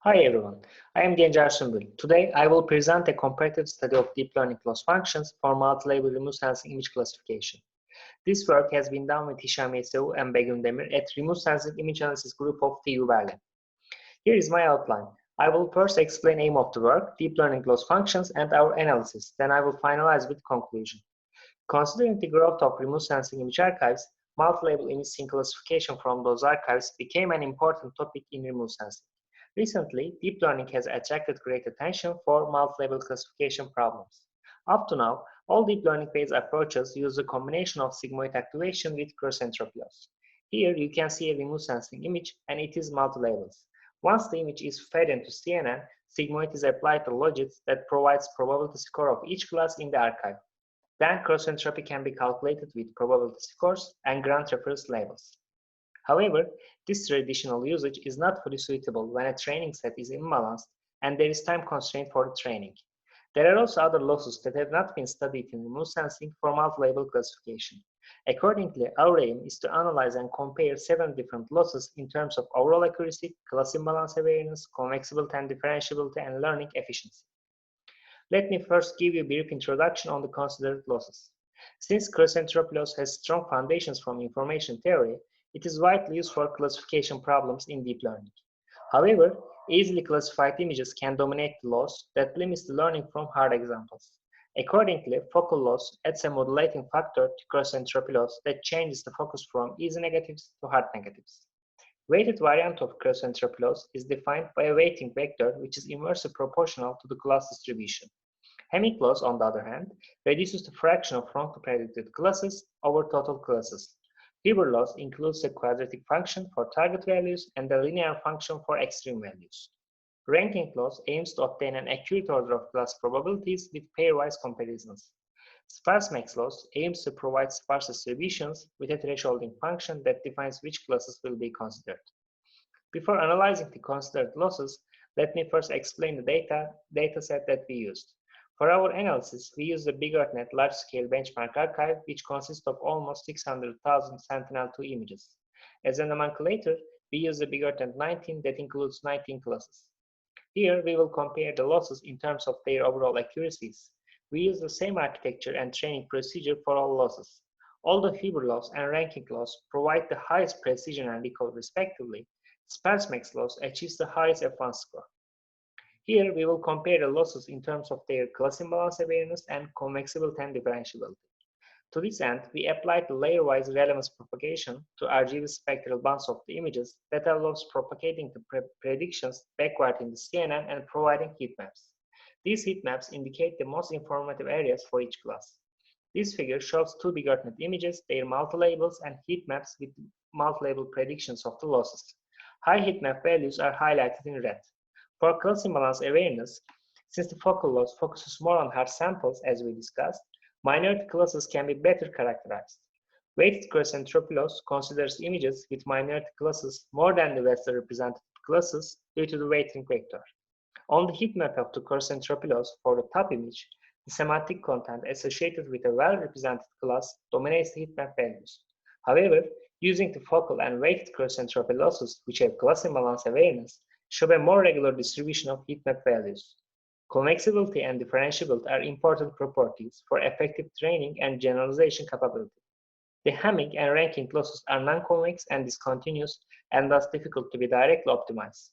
Hi everyone, I am Gencer Sumbul. Today I will present a comparative study of deep learning loss functions for multi-label remote sensing image classification. This work has been done with Hichame, Yessou, and Begüm Demir at Remote Sensing Image Analysis Group of TU Berlin. Here is my outline. I will first explain aim of the work, deep learning loss functions, and our analysis. Then I will finalize with conclusion. Considering the growth of remote sensing image archives, multi-label image sync classification from those archives became an important topic in remote sensing. Recently, deep learning has attracted great attention for multi-label classification problems. Up to now, all deep learning-based approaches use a combination of sigmoid activation with cross-entropy loss. Here, you can see a remote sensing image, and it is multi-labels. Once the image is fed into CNN, sigmoid is applied to logits that provides probability score of each class in the archive. Then cross-entropy can be calculated with probability scores and grant reference labels. However, this traditional usage is not fully suitable when a training set is imbalanced and there is time constraint for the training. There are also other losses that have not been studied in remote sensing for multi-label classification. Accordingly, our aim is to analyze and compare 7 different losses in terms of overall accuracy, class imbalance awareness, convexibility and differentiability, and learning efficiency. Let me first give you a brief introduction on the considered losses. Since cross-entropy loss has strong foundations from information theory, it is widely used for classification problems in deep learning. However, easily classified images can dominate the loss that limits the learning from hard examples. Accordingly, focal loss adds a modulating factor to cross-entropy loss that changes the focus from easy negatives to hard negatives. Weighted variant of cross-entropy loss is defined by a weighting vector which is inversely proportional to the class distribution. Hamic loss, on the other hand, reduces the fraction of wrongly predicted classes over total classes. Fiber loss includes a quadratic function for target values and a linear function for extreme values. Ranking loss aims to obtain an accurate order of class probabilities with pairwise comparisons. Sparse max loss aims to provide sparse distributions with a thresholding function that defines which classes will be considered. Before analyzing the considered losses, let me first explain the dataset that we used. For our analysis, we used the BigEarthNet large-scale benchmark archive, which consists of almost 600,000 Sentinel-2 images. As a nomenclator, we use the BigEarthNet 19 that includes 19 classes. Here, we will compare the losses in terms of their overall accuracies. We use the same architecture and training procedure for all losses. Although fiber loss and ranking loss provide the highest precision and recall respectively, sparse max loss achieves the highest F1 score. Here, we will compare the losses in terms of their class imbalance awareness and convexibility and differentiability. To this end, we applied the layer-wise relevance propagation to RGB spectral bands of the images that allows propagating the predictions backward in the CNN and providing heat maps. These heat maps indicate the most informative areas for each class. This figure shows 2 BigEarthNet images, their multi-labels, and heat maps with multi-label predictions of the losses. High heat map values are highlighted in red. For class imbalance awareness, since the focal loss focuses more on hard samples as we discussed, minority classes can be better characterized. Weighted cross-entropy loss considers images with minority classes more than the vastly represented classes due to the weighting vector. On the heat map of the cross-entropy loss for the top image, the semantic content associated with a well-represented class dominates the heat map values. However, using the focal and weighted cross-entropy losses which have class imbalance awareness show a more regular distribution of heat map values. Convexibility and differentiability are important properties for effective training and generalization capability. The Hamming and ranking losses are non-convex and discontinuous and thus difficult to be directly optimized.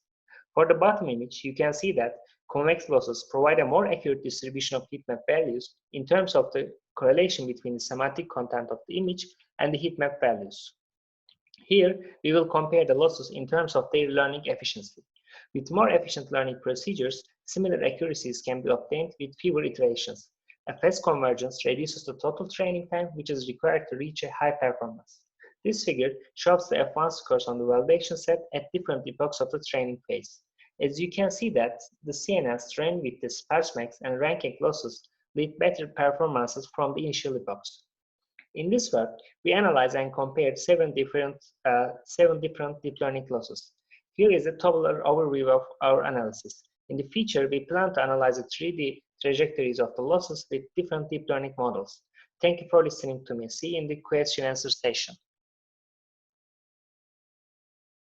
For the bottom image, you can see that convex losses provide a more accurate distribution of heat map values in terms of the correlation between the semantic content of the image and the heat map values. Here, we will compare the losses in terms of their learning efficiency. With more efficient learning procedures, similar accuracies can be obtained with fewer iterations. A fast convergence reduces the total training time which is required to reach a high performance. This figure shows the F1 scores on the validation set at different epochs of the training phase. As you can see that the CNNs trained with the sparse max and ranking losses lead better performances from the initial epochs. In this work, we analyzed and compared 7 different deep learning losses. Here is a tabular overview of our analysis. In the feature, we plan to analyze the 3D trajectories of the losses with different deep learning models. Thank you for listening to me. See you in the question and answer session.